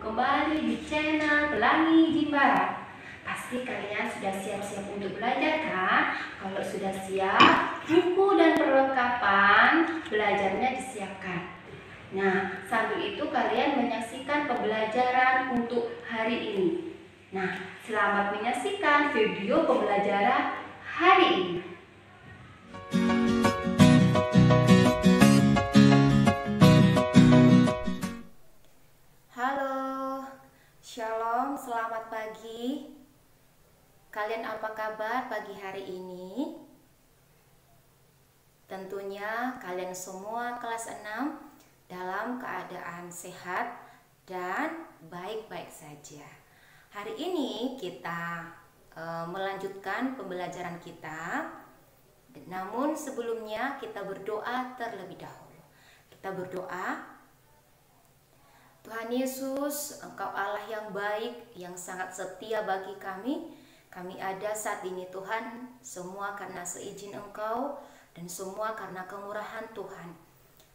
kembali di channel Pelangi Jimbaran. Pasti kalian sudah siap-siap untuk belajar kan? Kalau sudah siap, buku dan perlengkapan belajarnya disiapkan. Nah, sambil itu kalian menyaksikan pembelajaran untuk hari ini. Nah, selamat menyaksikan video pembelajaran hari ini. Halo, Shalom, selamat pagi. Kalian apa kabar pagi hari ini? Tentunya kalian semua kelas 6 dalam keadaan sehat dan baik-baik saja. Hari ini kita melanjutkan pembelajaran kita. Namun sebelumnya kita berdoa terlebih dahulu. Kita berdoa. Tuhan Yesus, Engkau Allah yang baik, yang sangat setia bagi kami. Kami ada saat ini Tuhan, semua karena seizin Engkau dan semua karena kemurahan Tuhan.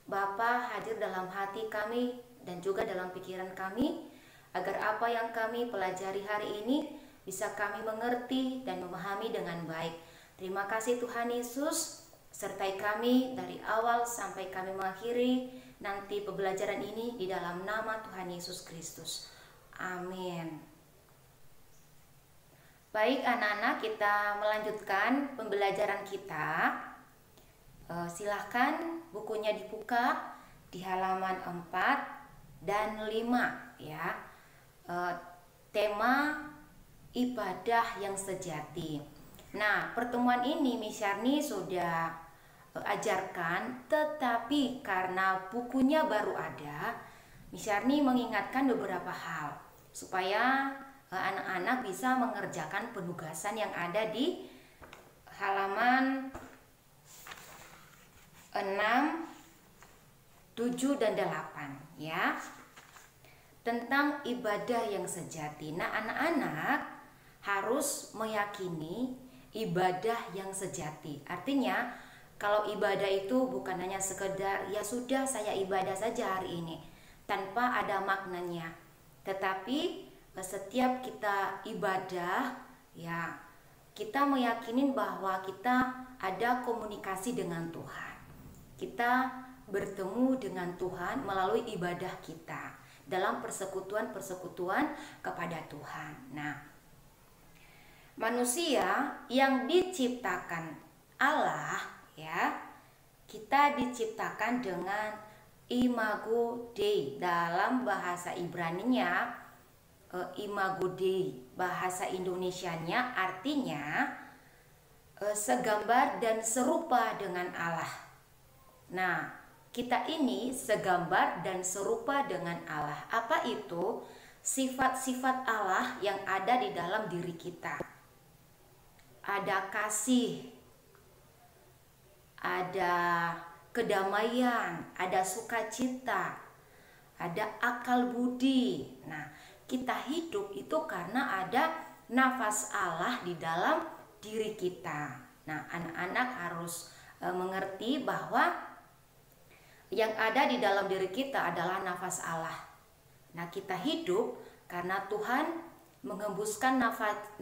Bapa hadir dalam hati kami dan juga dalam pikiran kami, agar apa yang kami pelajari hari ini bisa kami mengerti dan memahami dengan baik. Terima kasih Tuhan Yesus, sertai kami dari awal sampai kami mengakhiri nanti pembelajaran ini di dalam nama Tuhan Yesus Kristus. Amin. Baik anak-anak, kita melanjutkan pembelajaran kita. Silahkan bukunya dibuka di halaman 4 dan 5 ya. Tema ibadah yang sejati. Nah, pertemuan ini Miss Yarni sudah ajarkan, tetapi karena bukunya baru ada, Miss Yarni mengingatkan beberapa hal supaya anak-anak bisa mengerjakan penugasan yang ada di halaman 6, 7 dan 8 ya. Tentang ibadah yang sejati. Nah, anak-anak harus meyakini ibadah yang sejati. Artinya kalau ibadah itu bukan hanya sekedar ya sudah saya ibadah saja hari ini tanpa ada maknanya. Tetapi setiap kita ibadah ya kita meyakini bahwa kita ada komunikasi dengan Tuhan. Kita bertemu dengan Tuhan melalui ibadah kita dalam persekutuan-persekutuan kepada Tuhan. Nah, manusia yang diciptakan Allah ya, kita diciptakan dengan imago Dei. Dalam bahasa Ibraninya imago Dei, bahasa Indonesianya artinya segambar dan serupa dengan Allah. Nah, kita ini segambar dan serupa dengan Allah. Apa itu? Sifat-sifat Allah yang ada di dalam diri kita. Ada kasih, ada kedamaian, ada sukacita, ada akal budi. Nah, kita hidup itu karena ada nafas Allah di dalam diri kita. Nah, anak-anak harus mengerti bahwa yang ada di dalam diri kita adalah nafas Allah. Nah, kita hidup karena Tuhan mengembuskan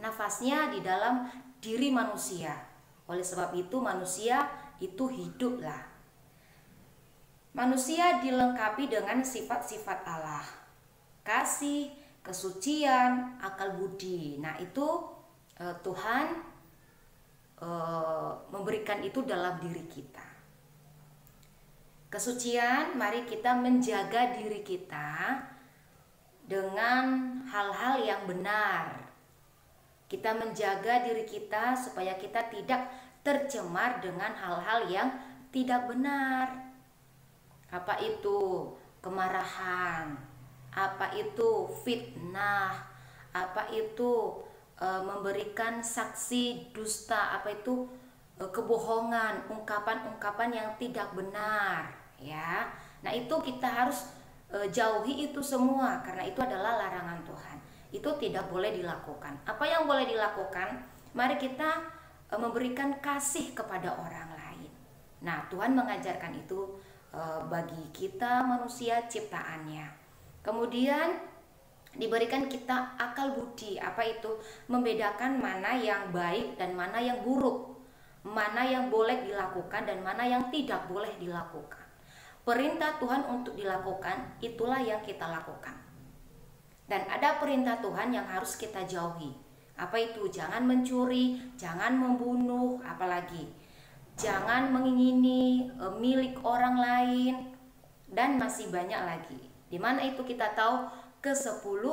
nafasnya di dalam diri manusia. Oleh sebab itu manusia itu hiduplah. Manusia dilengkapi dengan sifat-sifat Allah. Kasih, kesucian, akal budi. Nah, itu Tuhan memberikan itu dalam diri kita. Kesucian, mari kita menjaga diri kita dengan hal-hal yang benar. Kita menjaga diri kita supaya kita tidak tercemar dengan hal-hal yang tidak benar. Apa itu kemarahan? Apa itu fitnah? Apa itu memberikan saksi dusta? Apa itu kebohongan, ungkapan-ungkapan yang tidak benar ya. Nah, itu kita harus jauhi itu semua karena itu adalah larangan Tuhan. Itu tidak boleh dilakukan. Apa yang boleh dilakukan? Mari kita memberikan kasih kepada orang lain. Nah, Tuhan mengajarkan itu bagi kita manusia ciptaannya. Kemudian diberikan kita akal budi. Apa itu? Membedakan mana yang baik dan mana yang buruk, mana yang boleh dilakukan dan mana yang tidak boleh dilakukan. Perintah Tuhan untuk dilakukan, itulah yang kita lakukan. Dan ada perintah Tuhan yang harus kita jauhi. Apa itu? Jangan mencuri, jangan membunuh, apalagi jangan mengingini milik orang lain, dan masih banyak lagi. Di mana itu kita tahu ke-10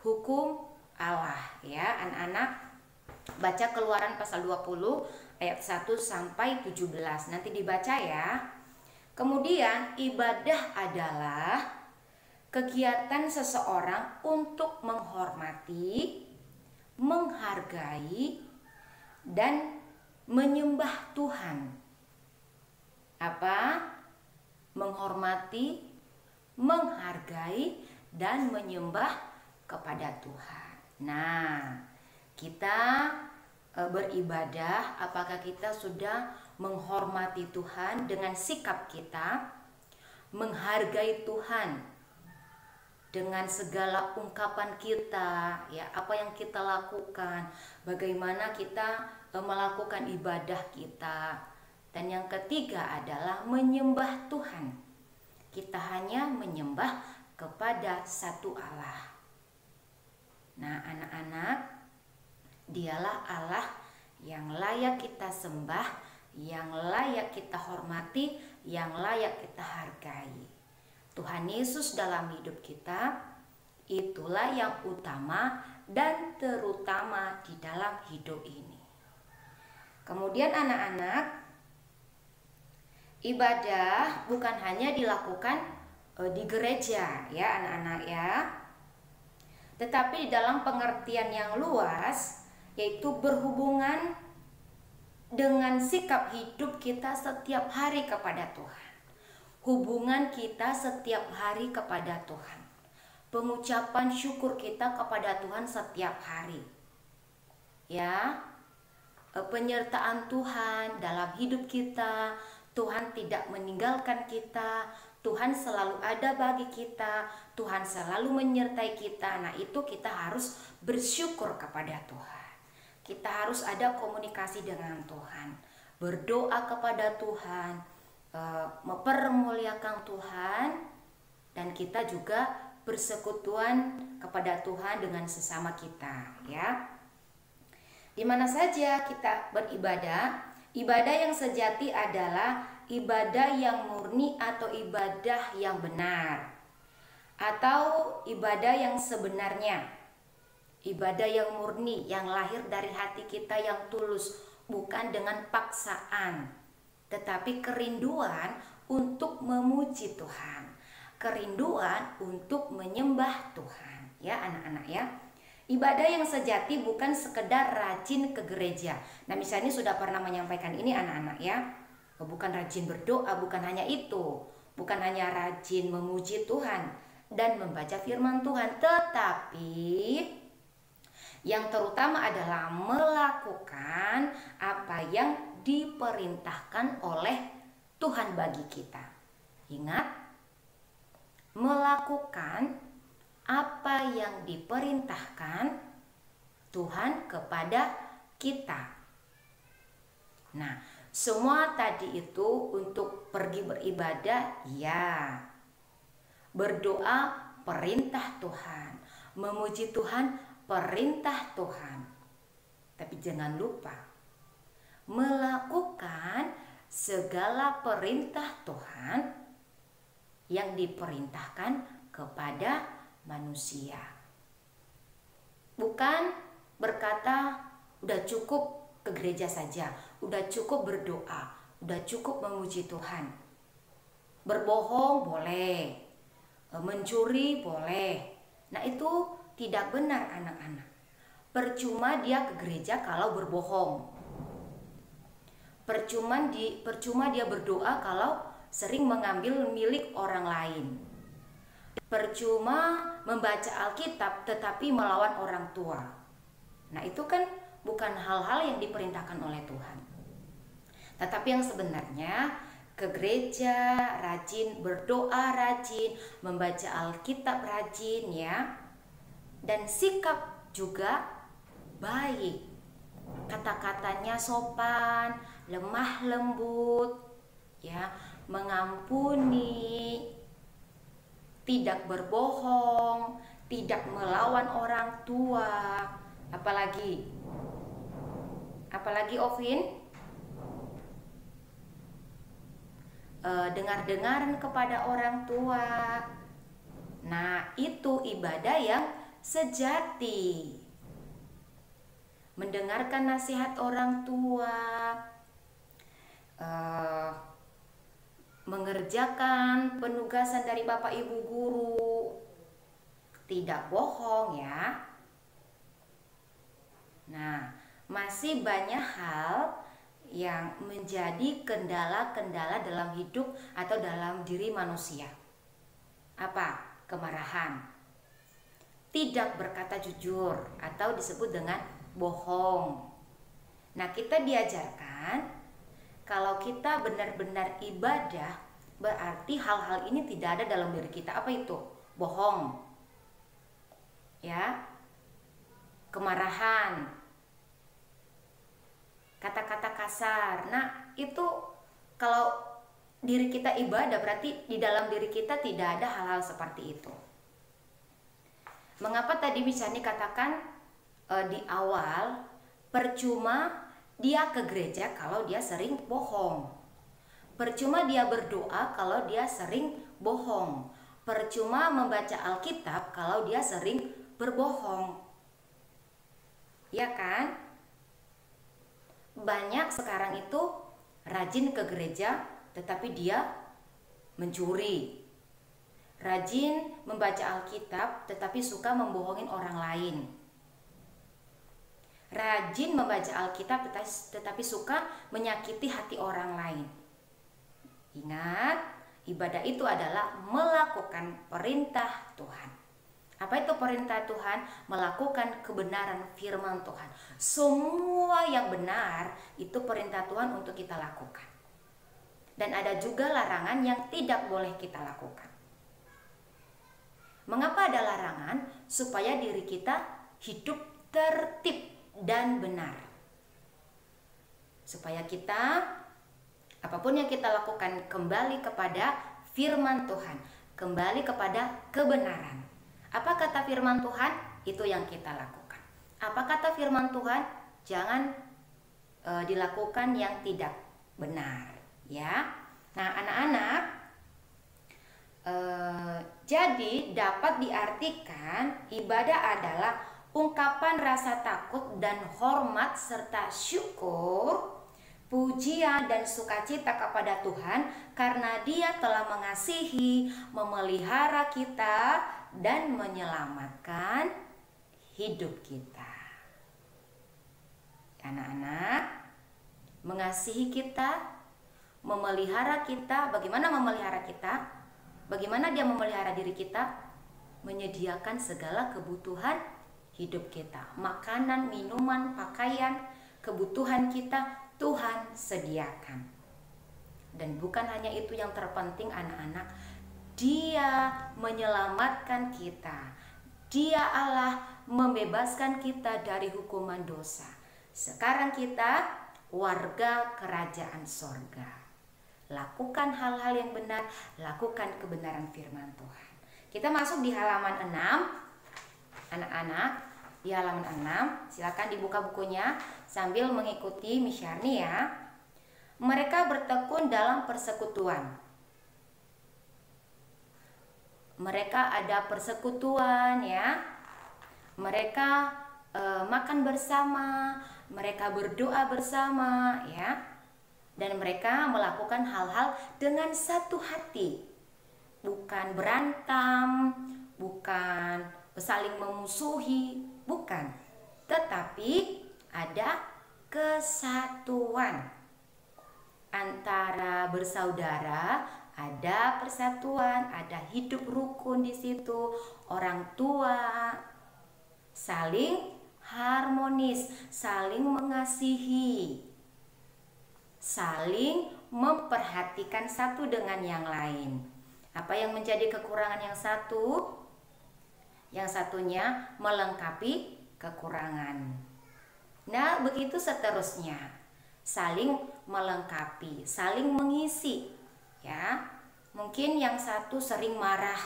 hukum Allah, ya anak-anak. Baca Keluaran pasal 20 ayat 1 sampai 17. Nanti dibaca ya. Kemudian ibadah adalah kegiatan seseorang untuk menghormati, menghargai, dan menyembah Tuhan. Apa? Menghormati, menghargai, dan menyembah kepada Tuhan. Nah, kita beribadah, apakah kita sudah menghormati Tuhan dengan sikap kita, menghargai Tuhan dengan segala ungkapan kita, ya, apa yang kita lakukan, bagaimana kita melakukan ibadah kita. Dan yang ketiga adalah menyembah Tuhan. Kita hanya menyembah kepada satu Allah. Nah, anak-anak, Dialah Allah yang layak kita sembah, yang layak kita hormati, yang layak kita hargai. Tuhan Yesus dalam hidup kita, itulah yang utama dan terutama di dalam hidup ini. Kemudian anak-anak, ibadah bukan hanya dilakukan di gereja, ya anak-anak ya, tetapi di dalam pengertian yang luas, yaitu berhubungan dengan sikap hidup kita setiap hari kepada Tuhan. Hubungan kita setiap hari kepada Tuhan. Pengucapan syukur kita kepada Tuhan setiap hari. Ya, penyertaan Tuhan dalam hidup kita. Tuhan tidak meninggalkan kita. Tuhan selalu ada bagi kita. Tuhan selalu menyertai kita. Nah, itu kita harus bersyukur kepada Tuhan. Kita harus ada komunikasi dengan Tuhan, berdoa kepada Tuhan, mempermuliakan Tuhan, dan kita juga bersekutuan kepada Tuhan dengan sesama kita, ya. Di mana saja kita beribadah, ibadah yang sejati adalah ibadah yang murni atau ibadah yang benar, atau ibadah yang sebenarnya. Ibadah yang murni, yang lahir dari hati kita yang tulus, bukan dengan paksaan, tetapi kerinduan untuk memuji Tuhan, kerinduan untuk menyembah Tuhan, ya anak-anak ya. Ibadah yang sejati bukan sekedar rajin ke gereja. Nah, misalnya sudah pernah menyampaikan ini anak-anak ya, bukan rajin berdoa, bukan hanya itu, bukan hanya rajin memuji Tuhan dan membaca firman Tuhan, tetapi yang terutama adalah melakukan apa yang diperintahkan oleh Tuhan bagi kita. Ingat, melakukan apa yang diperintahkan Tuhan kepada kita. Nah, semua tadi itu untuk pergi beribadah, ya. Berdoa, perintah Tuhan. Memuji Tuhan, perintah Tuhan. Tapi jangan lupa melakukan segala perintah Tuhan yang diperintahkan kepada manusia. Bukan berkata udah cukup ke gereja saja, udah cukup berdoa, udah cukup memuji Tuhan. Berbohong boleh, mencuri boleh. Nah, itu tidak benar anak-anak. Percuma dia ke gereja kalau berbohong. Percuma dia berdoa kalau sering mengambil milik orang lain. Percuma membaca Alkitab tetapi melawan orang tua. Nah, itu kan bukan hal-hal yang diperintahkan oleh Tuhan. Tetapi yang sebenarnya ke gereja rajin, berdoa rajin, membaca Alkitab rajin, ya. dan sikap juga baik. Kata-katanya sopan, lemah lembut, ya, mengampuni, tidak berbohong, tidak melawan orang tua. Apalagi Ovin? Dengar-dengaran kepada orang tua. Nah, itu ibadah yang sejati. Mendengarkan nasihat orang tua, mengerjakan penugasan dari Bapak Ibu guru, tidak bohong ya. Nah, masih banyak hal yang menjadi kendala-kendala dalam hidup atau dalam diri manusia. Apa? Kemarahan, tidak berkata jujur atau disebut dengan bohong. Nah, kita diajarkan kalau kita benar-benar ibadah, berarti hal-hal ini tidak ada dalam diri kita. Apa itu? Bohong, ya, kemarahan, kata-kata kasar. Nah, itu kalau diri kita ibadah, berarti di dalam diri kita tidak ada hal-hal seperti itu. Mengapa tadi bisa dikatakan di awal, percuma dia ke gereja kalau dia sering bohong, percuma dia berdoa kalau dia sering bohong, percuma membaca Alkitab kalau dia sering berbohong, ya kan? Banyak sekarang itu rajin ke gereja tetapi dia mencuri, rajin membaca Alkitab tetapi suka membohongin orang lain, rajin membaca Alkitab tetapi suka menyakiti hati orang lain. Ingat, ibadah itu adalah melakukan perintah Tuhan. Apa itu perintah Tuhan? Melakukan kebenaran firman Tuhan. Semua yang benar itu perintah Tuhan untuk kita lakukan. Dan ada juga larangan yang tidak boleh kita lakukan. Mengapa ada larangan? Supaya diri kita hidup tertib dan benar. Supaya kita, apapun yang kita lakukan, kembali kepada firman Tuhan, kembali kepada kebenaran. Apa kata firman Tuhan? Itu yang kita lakukan. Apa kata firman Tuhan? Jangan dilakukan yang tidak benar, ya. Nah, anak-anak, jadi dapat diartikan ibadah adalah ungkapan rasa takut dan hormat serta syukur, pujian dan sukacita kepada Tuhan karena Dia telah mengasihi, memelihara kita dan menyelamatkan hidup kita. Anak-anak, mengasihi kita, memelihara kita. Bagaimana memelihara kita? Bagaimana Dia memelihara diri kita? Menyediakan segala kebutuhan hidup kita. Makanan, minuman, pakaian, kebutuhan kita Tuhan sediakan. Dan bukan hanya itu yang terpenting, anak-anak, Dia menyelamatkan kita. Dia Allah membebaskan kita dari hukuman dosa. Sekarang kita warga kerajaan sorga. Lakukan hal-hal yang benar, lakukan kebenaran firman Tuhan. Kita masuk di halaman 6. Anak-anak, di halaman 6, silakan dibuka bukunya sambil mengikuti Miss Syarni ya. Mereka bertekun dalam persekutuan. Mereka ada persekutuan ya. Mereka makan bersama, mereka berdoa bersama ya. Dan mereka melakukan hal-hal dengan satu hati. Bukan berantem, bukan saling memusuhi, bukan. Tetapi ada kesatuan antara bersaudara, ada persatuan, ada hidup rukun di situ. Orang tua saling harmonis, saling mengasihi, saling memperhatikan satu dengan yang lain. Apa yang menjadi kekurangan yang satu? yang satunya melengkapi kekurangan. Nah, begitu seterusnya. Saling melengkapi, saling mengisi, ya. Mungkin yang satu sering marah,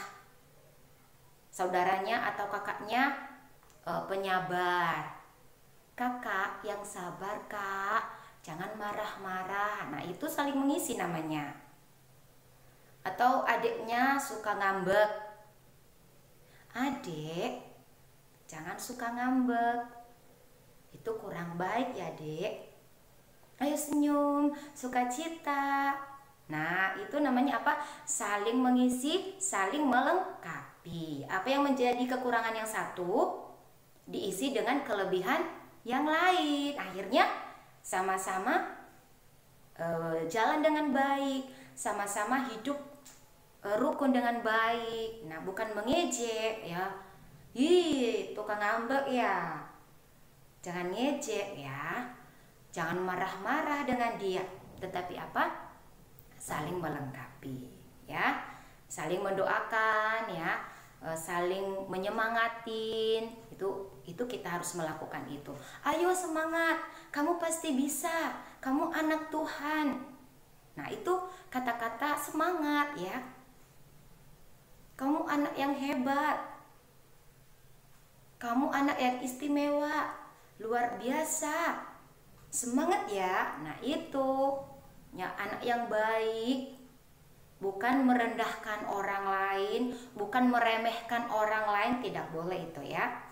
saudaranya atau kakaknya penyabar. Kakak yang sabar, Kak, jangan marah-marah. Nah, itu saling mengisi namanya. Atau adiknya suka ngambek. Adik, jangan suka ngambek. Itu kurang baik ya, Dek. Ayo senyum, sukacita. Nah, itu namanya apa? Saling mengisi, saling melengkapi. Apa yang menjadi kekurangan yang satu diisi dengan kelebihan yang lain. Akhirnya sama-sama jalan dengan baik, sama-sama hidup rukun dengan baik. Nah, bukan mengejek ya. Ih, tukang ngambek ya. Jangan ngejek ya. Jangan marah-marah dengan dia, tetapi apa? Saling melengkapi, ya. Saling mendoakan, ya. Saling menyemangatin. Itu kita harus melakukan itu. Ayo semangat, kamu pasti bisa. Kamu anak Tuhan. Nah, itu kata-kata semangat, ya. Kamu anak yang hebat. Kamu anak yang istimewa, luar biasa. Semangat ya. Nah, itu ya, anak yang baik, bukan merendahkan orang lain, bukan meremehkan orang lain, tidak boleh itu ya.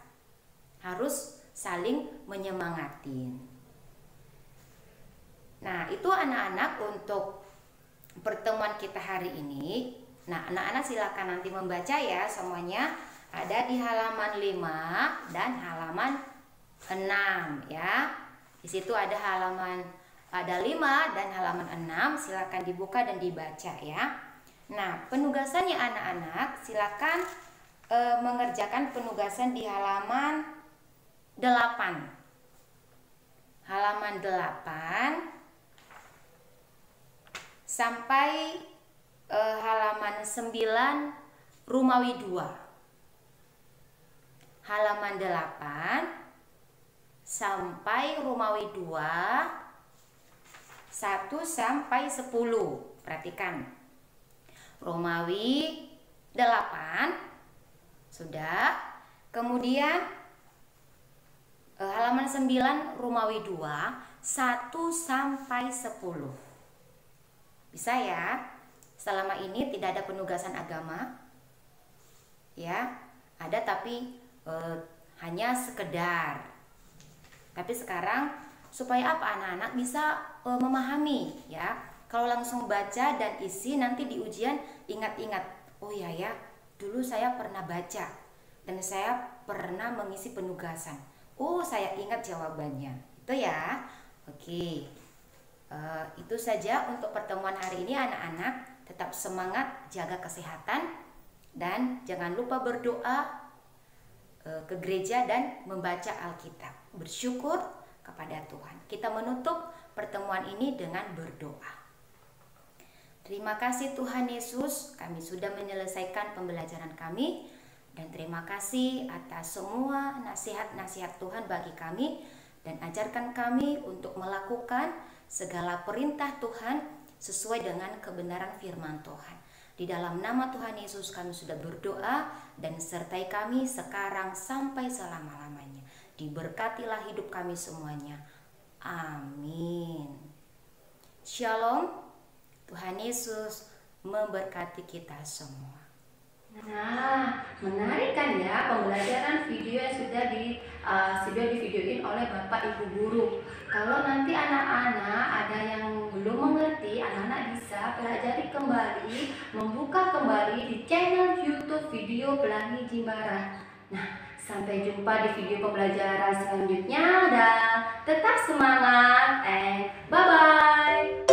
Harus saling menyemangatin. Nah, itu anak-anak untuk pertemuan kita hari ini. Nah, anak-anak silakan nanti membaca ya semuanya. Ada di halaman 5 dan halaman 6 ya. Di situ ada 5 dan halaman 6, silakan dibuka dan dibaca ya. Nah, penugasannya anak-anak silakan mengerjakan penugasan di halaman 8. Halaman 8 sampai halaman 9 Romawi 2. Halaman 8 sampai Romawi 2 1 sampai 10. Perhatikan. Romawi 8 sudah. Kemudian halaman 9 Romawi 2 1 sampai 10. Bisa ya? Selama ini tidak ada penugasan agama. Ya, ada tapi hanya sekedar. Tapi sekarang supaya apa? Anak-anak bisa memahami ya. Kalau langsung baca dan isi nanti di ujian ingat-ingat. Oh ya ya, dulu saya pernah baca dan saya pernah mengisi penugasan. Oh, saya ingat jawabannya. Itu ya. Oke. Itu saja untuk pertemuan hari ini anak-anak. Tetap semangat, jaga kesehatan dan jangan lupa berdoa ke gereja dan membaca Alkitab. Bersyukur kepada Tuhan. Kita menutup pertemuan ini dengan berdoa. Terima kasih Tuhan Yesus, kami sudah menyelesaikan pembelajaran kami. Dan terima kasih atas semua nasihat-nasihat Tuhan bagi kami. Dan ajarkan kami untuk melakukan segala perintah Tuhan sesuai dengan kebenaran firman Tuhan. Di dalam nama Tuhan Yesus kami sudah berdoa dan sertai kami sekarang sampai selama-lamanya. Diberkatilah hidup kami semuanya. Amin. Shalom. Tuhan Yesus memberkati kita semua. Nah, menarik kan ya pembelajaran video yang sudah divideoin oleh Bapak Ibu Guru. Kalau nanti anak-anak ada yang belum mengerti, anak-anak bisa pelajari kembali, membuka kembali di channel YouTube Video Pelangi Jimbaran. Nah, sampai jumpa di video pembelajaran selanjutnya dan tetap semangat and bye-bye.